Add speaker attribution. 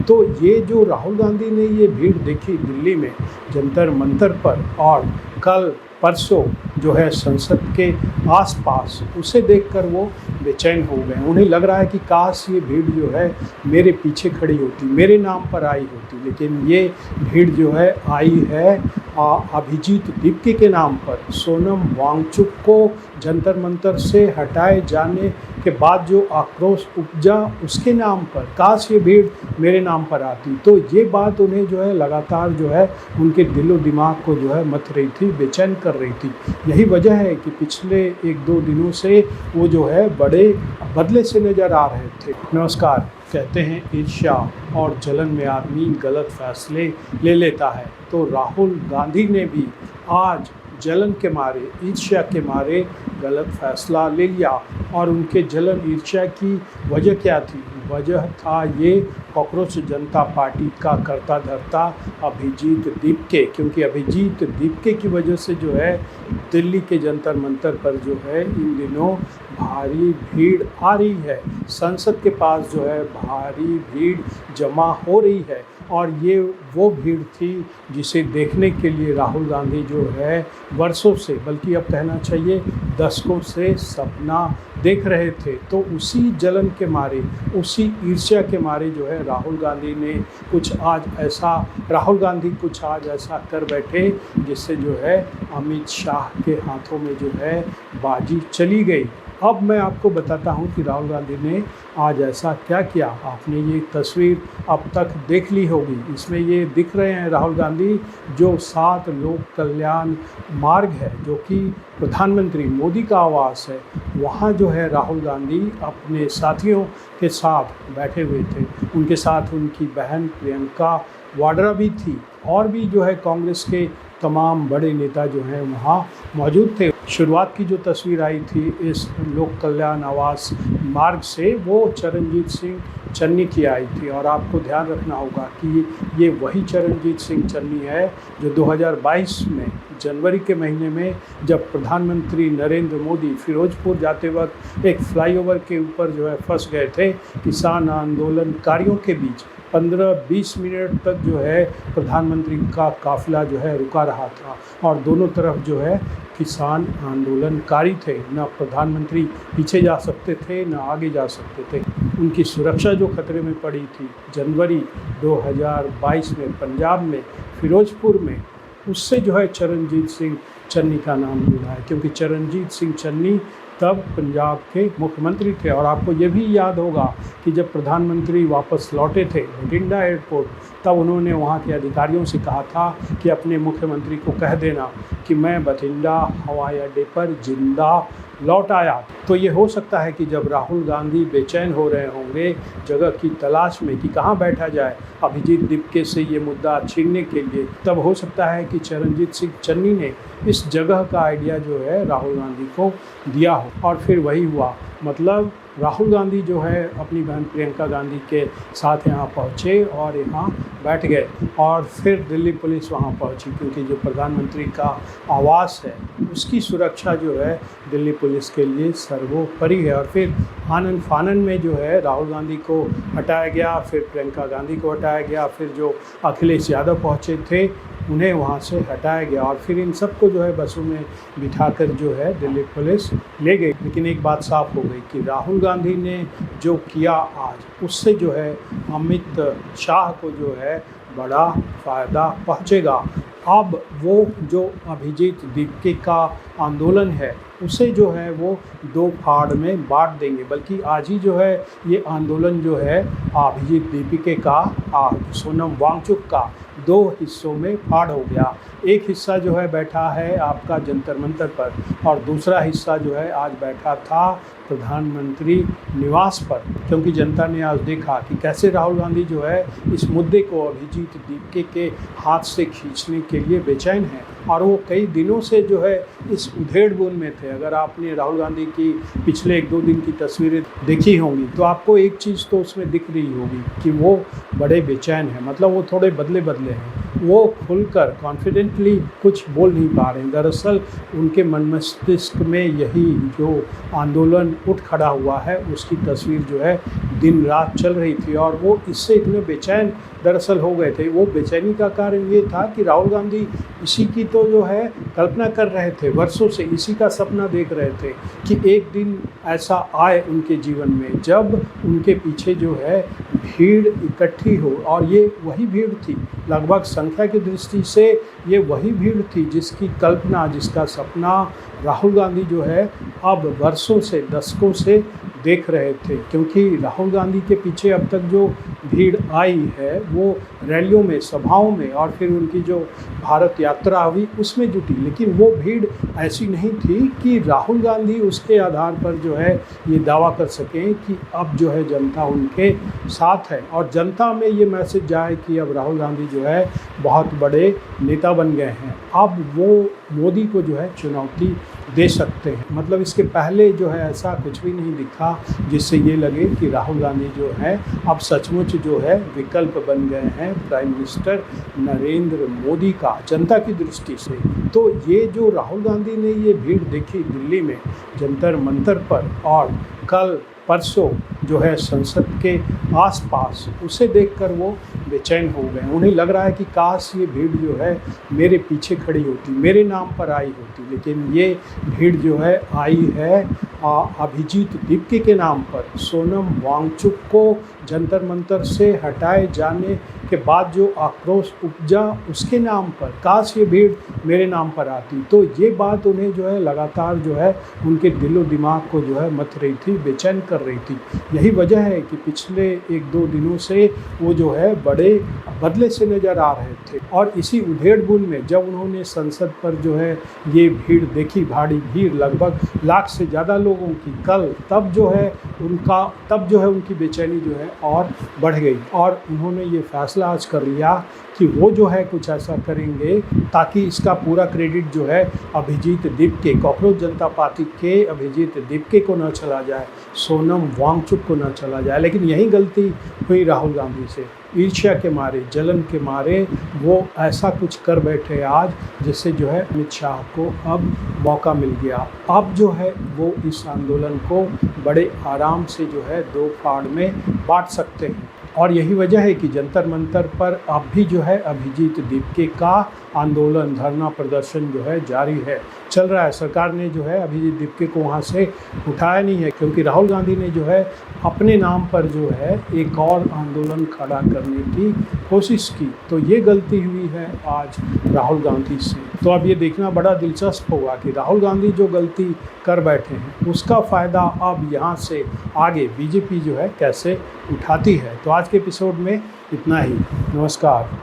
Speaker 1: तो ये जो राहुल गांधी ने ये भीड़ देखी दिल्ली में जंतर मंतर पर और कल परसों जो है संसद के आसपास, उसे देखकर वो बेचैन हो गए। उन्हें लग रहा है कि काश ये भीड़ जो है मेरे पीछे खड़ी होती, मेरे नाम पर आई होती, लेकिन ये भीड़ जो है आई है अभिजीत दीप्ति के नाम पर। सोनम वांगचुक को जंतर मंतर से हटाए जाने के बाद जो आक्रोश उपजा उसके नाम पर, काश ये भीड़ मेरे नाम पर आती। तो ये बात उन्हें जो है लगातार जो है उनके दिलो दिमाग को जो है मथ रही थी, बेचैन कर रही थी। यही वजह है कि पिछले 1-2 दिनों से वो जो है बड़े बदले से नज़र आ रहे थे। नमस्कार। कहते हैं ईर्ष्या और जलन में आदमी गलत फैसले ले लेता है, तो राहुल गांधी ने भी आज जलन के मारे, ईर्ष्या के मारे गलत फैसला ले लिया। और उनके जलन ईर्ष्या की वजह क्या थी? वजह था ये कॉकरोच जनता पार्टी का करता धरता अभिजीत दीपके, क्योंकि अभिजीत दीपके की वजह से जो है दिल्ली के जंतर मंतर पर जो है इन दिनों भारी भीड़ आ रही है। संसद के पास जो है भारी भीड़ जमा हो रही है और ये वो भीड़ थी जिसे देखने के लिए राहुल गांधी जो है वर्षों से, बल्कि अब कहना चाहिए दशकों से सपना देख रहे थे। तो उसी जलन के मारे, उसी ईर्ष्या के मारे जो है राहुल गांधी कुछ आज ऐसा कर बैठे जिससे जो है अमित शाह के हाथों में जो है बाजी चली गई। अब मैं आपको बताता हूं कि राहुल गांधी ने आज ऐसा क्या किया। आपने ये तस्वीर अब तक देख ली होगी। इसमें ये दिख रहे हैं राहुल गांधी, जो 7 लोक कल्याण मार्ग है, जो कि प्रधानमंत्री मोदी का आवास है, वहाँ जो है राहुल गांधी अपने साथियों के साथ बैठे हुए थे। उनके साथ उनकी बहन प्रियंका वाड्रा भी थी और भी जो है कांग्रेस के तमाम बड़े नेता जो हैं वहाँ मौजूद थे। शुरुआत की जो तस्वीर आई थी इस लोक कल्याण आवास मार्ग से, वो चरणजीत सिंह चन्नी की आई थी। और आपको ध्यान रखना होगा कि ये वही चरणजीत सिंह चन्नी है जो 2022 में जनवरी के महीने में जब प्रधानमंत्री नरेंद्र मोदी फिरोजपुर जाते वक्त एक फ्लाईओवर के ऊपर जो है फंस गए थे। किसान आंदोलनकारियों के बीच 15-20 मिनट तक जो है प्रधानमंत्री का काफिला जो है रुका रहा था और दोनों तरफ जो है किसान आंदोलनकारी थे। न प्रधानमंत्री पीछे जा सकते थे, न आगे जा सकते थे। उनकी सुरक्षा जो खतरे में पड़ी थी जनवरी 2022 में पंजाब में फिरोजपुर में, उससे जो है चरणजीत सिंह चन्नी का नाम जुड़ा है, क्योंकि चरणजीत सिंह चन्नी तब पंजाब के मुख्यमंत्री थे। और आपको ये भी याद होगा कि जब प्रधानमंत्री वापस लौटे थे बठिंडा एयरपोर्ट, तब उन्होंने वहाँ के अधिकारियों से कहा था कि अपने मुख्यमंत्री को कह देना कि मैं बठिंडा हवाई अड्डे पर जिंदा लौट आया। तो ये हो सकता है कि जब राहुल गांधी बेचैन हो रहे होंगे जगह की तलाश में कि कहाँ बैठा जाए अभिजीत दीपके से ये मुद्दा छीनने के लिए, तब हो सकता है कि चरणजीत सिंह चन्नी ने इस जगह का आइडिया जो है राहुल गांधी को दिया हो। और फिर वही हुआ, मतलब राहुल गांधी जो है अपनी बहन प्रियंका गांधी के साथ यहाँ पहुँचे और यहाँ बैठ गए। और फिर दिल्ली पुलिस वहाँ पहुँची, क्योंकि जो प्रधानमंत्री का आवास है उसकी सुरक्षा जो है दिल्ली पुलिस के लिए सर्वोपरि है। और फिर आनन फानन में जो है राहुल गांधी को हटाया गया, फिर प्रियंका गांधी को हटाया गया, फिर जो अखिलेश यादव पहुँचे थे उन्हें वहाँ से हटाया गया और फिर इन सबको जो है बसों में बिठाकर जो है दिल्ली पुलिस ले गई। लेकिन एक बात साफ हो गई कि राहुल गांधी ने जो किया आज, उससे जो है अमित शाह को जो है बड़ा फ़ायदा पहुँचेगा। अब वो जो अभिजीत दीपके का आंदोलन है उसे जो है वो 2 फाड़ में बांट देंगे, बल्कि आज ही जो है ये आंदोलन जो है अभिजीत दीपके का, सोनम वांगचुक का 2 हिस्सों में फाड़ हो गया। एक हिस्सा जो है बैठा है आपका जंतर मंतर पर और दूसरा हिस्सा जो है आज बैठा था प्रधानमंत्री निवास पर, क्योंकि जनता ने आज देखा कि कैसे राहुल गांधी जो है इस मुद्दे को अभिजीत दीपके के हाथ से खींचने के लिए बेचैन है। और वो कई दिनों से जो है इस उधेड़-बुन में थे। अगर आपने राहुल गांधी की पिछले 1-2 दिन की तस्वीरें देखी होंगी तो आपको एक चीज़ तो उसमें दिख रही होगी कि वो बड़े बेचैन हैं, मतलब वो थोड़े बदले हैं। वो खुलकर कॉन्फिडेंटली कुछ बोल नहीं पा रहे हैं। दरअसल उनके मन मस्तिष्क में यही जो आंदोलन उठ खड़ा हुआ है उसकी तस्वीर जो है दिन रात चल रही थी और वो इससे इतने बेचैन दरअसल हो गए थे। वो बेचैनी का कारण ये था कि राहुल गांधी इसी की तो जो है कल्पना कर रहे थे, वर्षों से इसी का सपना देख रहे थे कि एक दिन ऐसा आए उनके जीवन में जब उनके पीछे जो है भीड़ इकट्ठी हो। और ये वही भीड़ थी, लगभग संख्या की दृष्टि से ये वही भीड़ थी जिसकी कल्पना, जिसका सपना राहुल गांधी जो है अब वर्षों से, दशकों से देख रहे थे। क्योंकि राहुल गांधी के पीछे अब तक जो भीड़ आई है वो रैलियों में, सभाओं में और फिर उनकी जो भारत यात्रा हुई उसमें जुटी, लेकिन वो भीड़ ऐसी नहीं थी कि राहुल गांधी उसके आधार पर जो है ये दावा कर सकें कि अब जो है जनता उनके साथ है और जनता में ये मैसेज जाए कि अब राहुल गांधी जो है बहुत बड़े नेता बन गए हैं, अब वो मोदी को जो है चुनौती दे सकते हैं। मतलब इसके पहले जो है ऐसा कुछ भी नहीं दिखा जिससे ये लगे कि राहुल गांधी जो है अब सचमुच जो है विकल्प बन गए हैं प्राइम मिनिस्टर नरेंद्र मोदी का जनता की दृष्टि से। तो ये जो राहुल गांधी ने ये भीड़ देखी दिल्ली में जंतर मंतर पर और कल परसों जो है संसद के आसपास, उसे देखकर वो बेचैन हो गए। उन्हें लग रहा है कि काश ये भीड़ जो है मेरे पीछे खड़ी होती, मेरे नाम पर आई होती, लेकिन ये भीड़ जो है आई है अभिजीत दीप्के के नाम पर। सोनम वांगचुक को जंतर मंतर से हटाए जाने के बाद जो आक्रोश उपजा उसके नाम पर, काश ये भीड़ मेरे नाम पर आती। तो ये बात उन्हें जो है लगातार जो है उनके दिलो दिमाग को जो है मथ रही थी, बेचैन कर रही थी। यही वजह है कि पिछले 1-2 दिनों से वो जो है बड़े बदले से नज़र आ रहे थे। और इसी उधेड़-बुन में जब उन्होंने संसद पर जो है ये भीड़ देखी, भारी भीड़, लगभग लाख से ज़्यादा लोगों की कल, तब जो है उनकी बेचैनी जो है और बढ़ गई और उन्होंने ये फैसला आज कर लिया कि वो जो है कुछ ऐसा करेंगे ताकि इसका पूरा क्रेडिट जो है अभिजीत दीप्के, कॉकरोच जनता पार्टी के अभिजीत दीप्के को न चला जाए, सोनम वांगचुक को न चला जाए। लेकिन यही गलती हुई राहुल गांधी से। ईर्ष्या के मारे, जलन के मारे वो ऐसा कुछ कर बैठे आज जिससे जो है अमित शाह को अब मौका मिल गया। अब जो है वो इस आंदोलन को बड़े आराम से जो है 2 फाड़ में बांट सकते हैं। और यही वजह है कि जंतर मंतर पर अब भी जो है अभिजीत दीप्के का आंदोलन, धरना प्रदर्शन जो है जारी है, चल रहा है। सरकार ने जो है अभिजीत दीप्के को वहाँ से उठाया नहीं है क्योंकि राहुल गांधी ने जो है अपने नाम पर जो है एक और आंदोलन खड़ा करने की कोशिश की। तो ये गलती हुई है आज राहुल गांधी से। तो अब ये देखना बड़ा दिलचस्प होगा कि राहुल गांधी जो गलती कर बैठे हैं उसका फ़ायदा अब यहाँ से आगे बीजेपी जो है कैसे उठाती है। तो आज के एपिसोड में इतना ही। नमस्कार।